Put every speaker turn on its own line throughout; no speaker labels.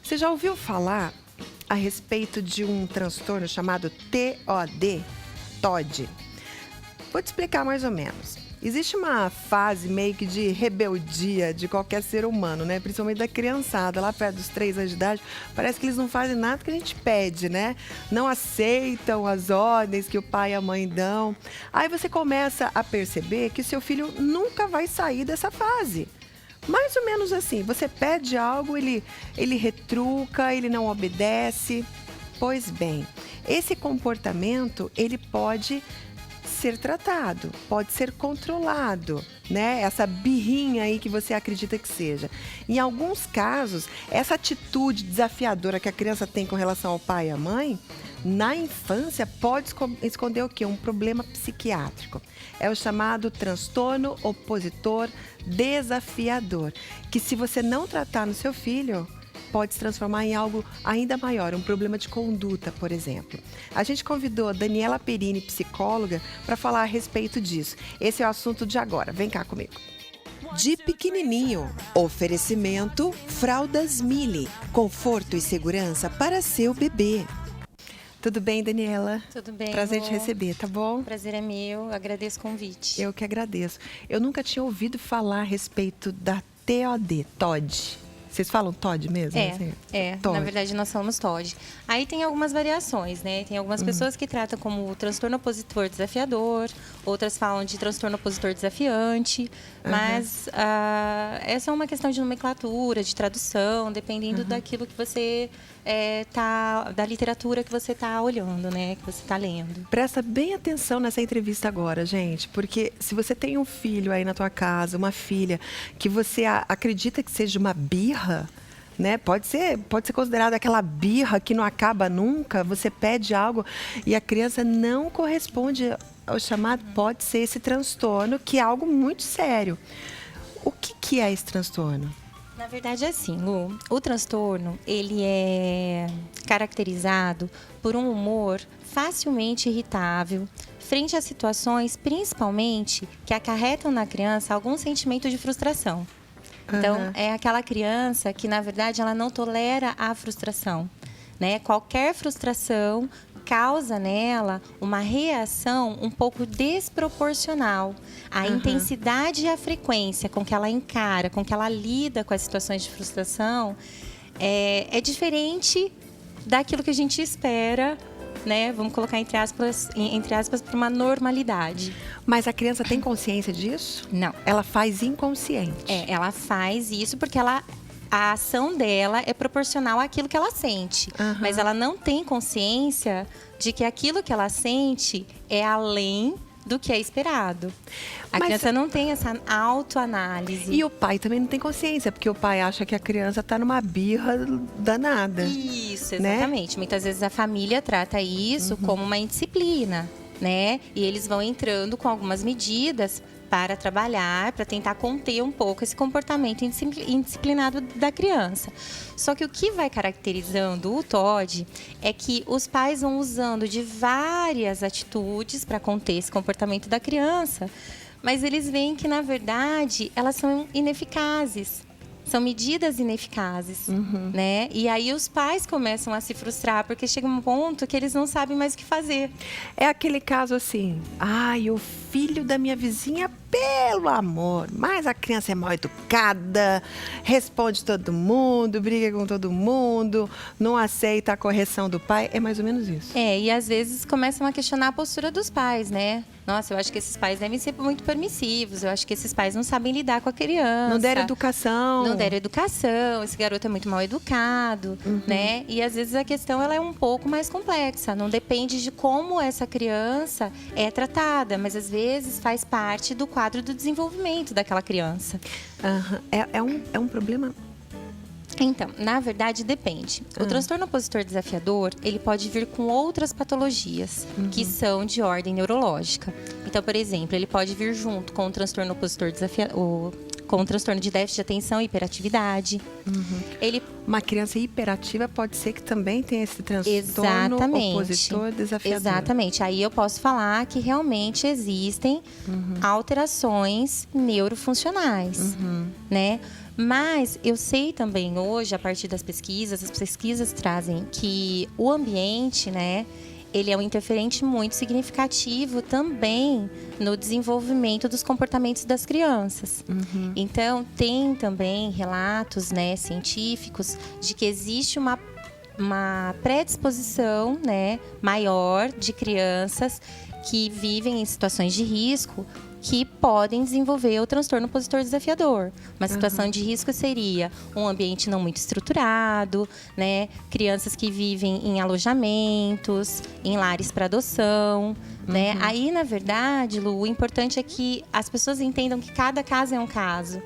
Você já ouviu falar a respeito de um transtorno chamado TOD? TOD. Vou te explicar mais ou menos. Existe uma fase meio que de rebeldia de qualquer ser humano, né? Principalmente da criançada, lá perto dos 3 anos de idade. Parece que eles não fazem nada que a gente pede, né? Não aceitam as ordens que o pai e a mãe dão. Aí você começa a perceber que o seu filho nunca vai sair dessa fase. Mais ou menos assim, você pede algo, ele retruca, ele não obedece. Pois bem, esse comportamento, ele pode ser tratado, pode ser controlado, né? Essa birrinha aí que você acredita que seja. Em alguns casos, essa atitude desafiadora que a criança tem com relação ao pai e à mãe, na infância pode esconder o quê? Um problema psiquiátrico. É o chamado transtorno opositor desafiador, que se você não tratar no seu filho, pode se transformar em algo ainda maior, um problema de conduta, por exemplo. A gente convidou a Daniela Perini, psicóloga, para falar a respeito disso. Esse é o assunto de agora. Vem cá comigo. De pequenininho, oferecimento Fraldas Mili, conforto e segurança para seu bebê. Tudo bem, Daniela?
Tudo bem.
Prazer te receber, tá bom?
Prazer é meu, agradeço o convite.
Eu que agradeço. Eu nunca tinha ouvido falar a respeito da TOD. Vocês falam TOD mesmo?
Na verdade nós falamos TOD. Aí tem algumas variações, né? Tem algumas pessoas que tratam como transtorno opositor desafiador, outras falam de transtorno opositor desafiante, mas essa é uma questão de nomenclatura, de tradução, dependendo daquilo que você da literatura que você está olhando, né? Que você está lendo.
Presta bem atenção nessa entrevista agora, gente, porque se você tem um filho aí na tua casa, uma filha, que você acredita que seja uma birra, né? Pode ser considerada aquela birra que não acaba nunca. Você pede algo e a criança não corresponde ao chamado, pode ser esse transtorno, que é algo muito sério. O que é esse transtorno?
Na verdade é assim, Lu, o transtorno, ele é caracterizado por um humor facilmente irritável, frente a situações, principalmente, que acarretam na criança algum sentimento de frustração. Então, é aquela criança que, na verdade, ela não tolera a frustração, né? Qualquer frustração causa nela uma reação um pouco desproporcional. A intensidade e a frequência com que ela encara, com que ela lida com as situações de frustração é diferente daquilo que a gente espera, né? Vamos colocar entre aspas, para uma normalidade.
Mas a criança tem consciência disso?
Não.
Ela faz inconsciente.
Ela faz isso porque a ação dela é proporcional àquilo que ela sente. Mas ela não tem consciência de que aquilo que ela sente é além do que é esperado. A criança não tem essa autoanálise.
E o pai também não tem consciência, porque o pai acha que a criança está numa birra danada.
Isso, exatamente. Né? Muitas vezes a família trata isso como uma indisciplina, né? E eles vão entrando com algumas medidas para trabalhar, para tentar conter um pouco esse comportamento indisciplinado da criança. Só que o que vai caracterizando o TOD é que os pais vão usando de várias atitudes para conter esse comportamento da criança, mas eles veem que, na verdade, elas são ineficazes. São medidas ineficazes, né? E aí os pais começam a se frustrar, porque chega um ponto que eles não sabem mais o que fazer.
É aquele caso assim, o filho da minha vizinha, pelo amor, mas a criança é mal educada, responde todo mundo, briga com todo mundo, não aceita a correção do pai, é mais ou menos isso.
E às vezes começam a questionar a postura dos pais, né? Nossa, eu acho que esses pais devem ser muito permissivos, eu acho que esses pais não sabem lidar com a criança.
Não deram educação.
Não deram educação, esse garoto é muito mal educado, né? E às vezes a questão ela é um pouco mais complexa, não depende de como essa criança é tratada, mas às vezes faz parte do quadro do desenvolvimento daquela criança.
É um problema.
Então, na verdade, depende. O transtorno opositor desafiador, ele pode vir com outras patologias que são de ordem neurológica. Então, por exemplo, ele pode vir junto com o transtorno opositor desafiador, com o transtorno de déficit de atenção e hiperatividade.
Uma criança hiperativa pode ser que também tenha esse transtorno opositor desafiador.
Exatamente. Aí eu posso falar que realmente existem alterações neurofuncionais, né? Mas eu sei também hoje, a partir das pesquisas, as pesquisas trazem que o ambiente, né, ele é um interferente muito significativo também no desenvolvimento dos comportamentos das crianças. Então, tem também relatos, né, científicos de que existe uma predisposição, né, maior de crianças que vivem em situações de risco que podem desenvolver o transtorno opositor desafiador. Uma situação de risco seria um ambiente não muito estruturado, né? Crianças que vivem em alojamentos, em lares para adoção, né? Aí, na verdade, Lu, o importante é que as pessoas entendam que cada caso é um caso.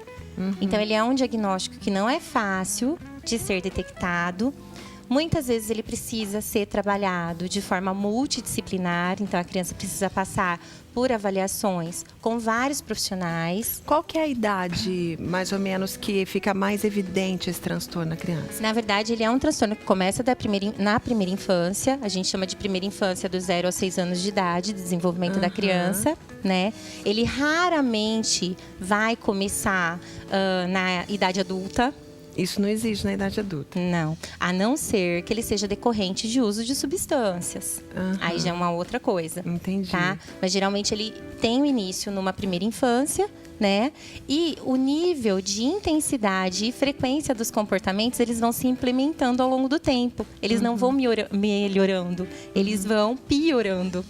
Então, ele é um diagnóstico que não é fácil de ser detectado. Muitas vezes ele precisa ser trabalhado de forma multidisciplinar, então a criança precisa passar por avaliações com vários profissionais.
Qual que é a idade, mais ou menos, que fica mais evidente esse transtorno na criança?
Na verdade, ele é um transtorno que começa na primeira infância. A gente chama de primeira infância dos 0 aos 6 anos de idade, desenvolvimento da criança, né? Ele raramente vai começar na idade adulta.
Isso não existe na idade adulta.
Não, a não ser que ele seja decorrente de uso de substâncias. Aí já é uma outra coisa.
Entendi.
Tá? Mas geralmente ele tem o início numa primeira infância, né? E o nível de intensidade e frequência dos comportamentos, eles vão se implementando ao longo do tempo. Eles não vão melhorando, eles vão piorando.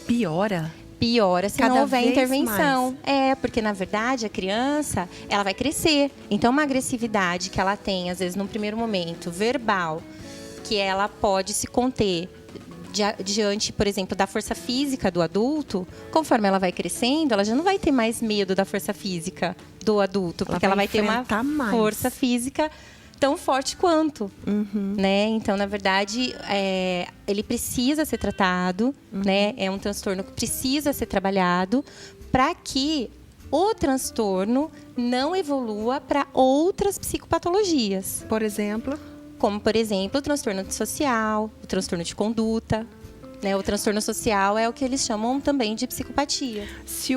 Piora?
Piora se
Cada
não houver
vez
intervenção. Porque na verdade a criança, ela vai crescer. Então uma agressividade que ela tem, às vezes num primeiro momento, verbal, que ela pode se conter diante, por exemplo, da força física do adulto, conforme ela vai crescendo, ela já não vai ter mais medo da força física do adulto, porque ela vai ter uma força física tão forte quanto, né? Então, na verdade, ele precisa ser tratado, né? É um transtorno que precisa ser trabalhado para que o transtorno não evolua para outras psicopatologias.
Por exemplo?
Como, por exemplo, o transtorno social, o transtorno de conduta. Né? O transtorno social é o que eles chamam também de psicopatia.
Se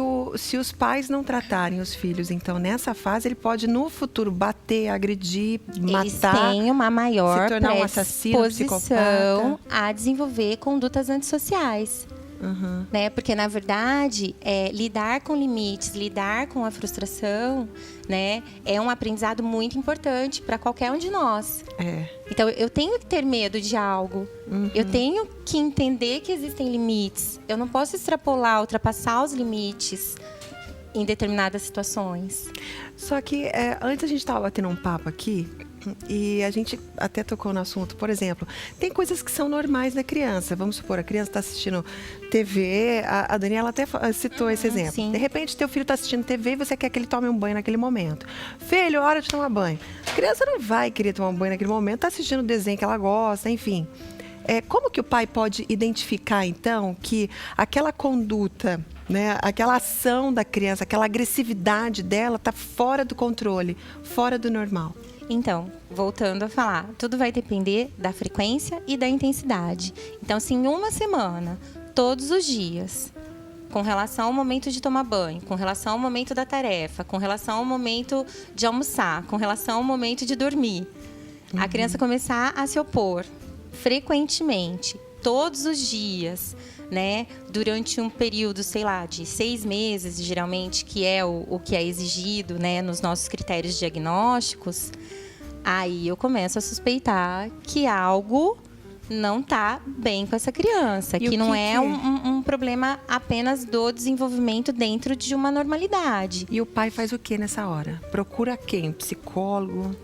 os pais não tratarem os filhos, então, nessa fase, ele pode, no futuro, bater, agredir, matar.
Eles têm uma maior
se tornar um assassino,
predisposição a desenvolver condutas antissociais. Né? Porque, na verdade, lidar com limites, lidar com a frustração, né, é um aprendizado muito importante para qualquer um de nós. Então, eu tenho que ter medo de algo. Eu tenho que entender que existem limites. Eu não posso extrapolar, ultrapassar os limites em determinadas situações.
Só que, antes a gente estava batendo um papo aqui, e a gente até tocou no assunto. Por exemplo, tem coisas que são normais da criança. Vamos supor, a criança está assistindo TV. A Daniela até citou esse exemplo.
Sim.
De repente, teu filho está assistindo TV e você quer que ele tome um banho naquele momento. Filho, hora de tomar banho. A criança não vai querer tomar um banho naquele momento. Está assistindo o desenho que ela gosta, enfim. Como que o pai pode identificar, então, que aquela conduta, né, aquela ação da criança, aquela agressividade dela está fora do controle, fora do normal?
Então, voltando a falar, tudo vai depender da frequência e da intensidade. Então, se em uma semana, todos os dias, com relação ao momento de tomar banho, com relação ao momento da tarefa, com relação ao momento de almoçar, com relação ao momento de dormir, a criança começar a se opor frequentemente, todos os dias, né, durante um período, sei lá, de 6 meses, geralmente, que é o que é exigido, né, nos nossos critérios diagnósticos, aí eu começo a suspeitar que algo não está bem com essa criança, que não é um problema apenas do desenvolvimento dentro de uma normalidade.
E o pai faz o que nessa hora? Procura quem? Psicólogo?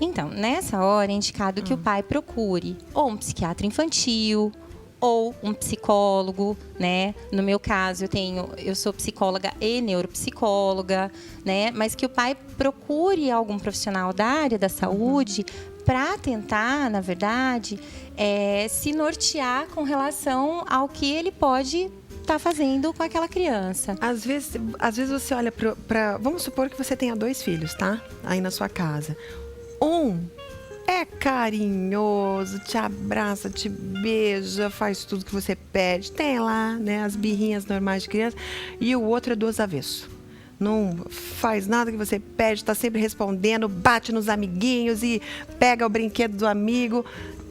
Então, nessa hora é indicado que o pai procure ou um psiquiatra infantil, ou um psicólogo, né? No meu caso, eu sou psicóloga e neuropsicóloga, né? Mas que o pai procure algum profissional da área da saúde para tentar, na verdade, se nortear com relação ao que ele pode estar fazendo com aquela criança.
Às vezes você olha para... Vamos supor que você tenha 2 filhos, tá? Aí na sua casa. Um é carinhoso, te abraça, te beija, faz tudo que você pede. Tem lá, né, as birrinhas normais de criança. E o outro é do avesso. não faz nada que você pede, está sempre respondendo, bate nos amiguinhos e pega o brinquedo do amigo.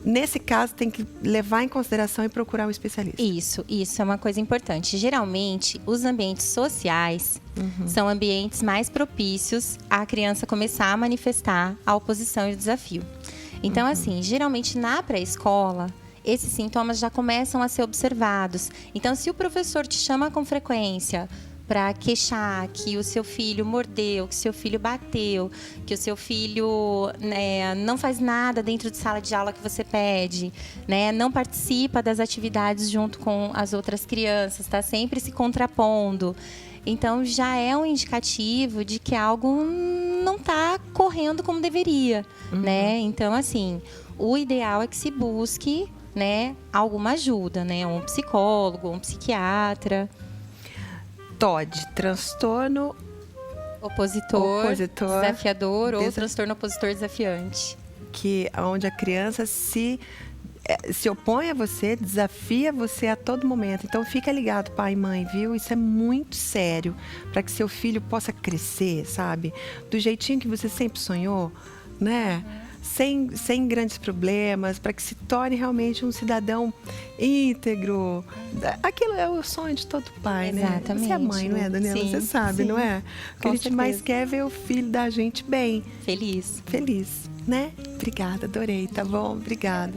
Nesse caso, tem que levar em consideração e procurar um especialista.
Isso é uma coisa importante. Geralmente, os ambientes sociais são ambientes mais propícios à criança começar a manifestar a oposição e o desafio. Então, assim, geralmente na pré-escola, esses sintomas já começam a ser observados. Então, se o professor te chama com frequência para queixar que o seu filho mordeu, que o seu filho bateu, que o seu filho, né, não faz nada dentro de sala de aula que você pede, né, não participa das atividades junto com as outras crianças, está sempre se contrapondo. Então, já é um indicativo de que algo não está correndo como deveria, né? Então, assim, o ideal é que se busque, né, alguma ajuda, né? Um psicólogo, um psiquiatra.
TOD, transtorno
Opositor, desafiador ou transtorno opositor desafiante.
Que onde a criança se opõe a você, desafia você a todo momento. Então, fica ligado, pai e mãe, viu? Isso é muito sério, para que seu filho possa crescer, sabe? Do jeitinho que você sempre sonhou, né? Sem grandes problemas, para que se torne realmente um cidadão íntegro. Aquilo é o sonho de todo pai,
Exatamente.
Né? Você é mãe, não é, Daniela?
Sim,
você sabe,
sim.
não é? O que a gente mais quer é ver o filho da gente bem.
Feliz.
Feliz, né? Obrigada, adorei, tá bom? Obrigada.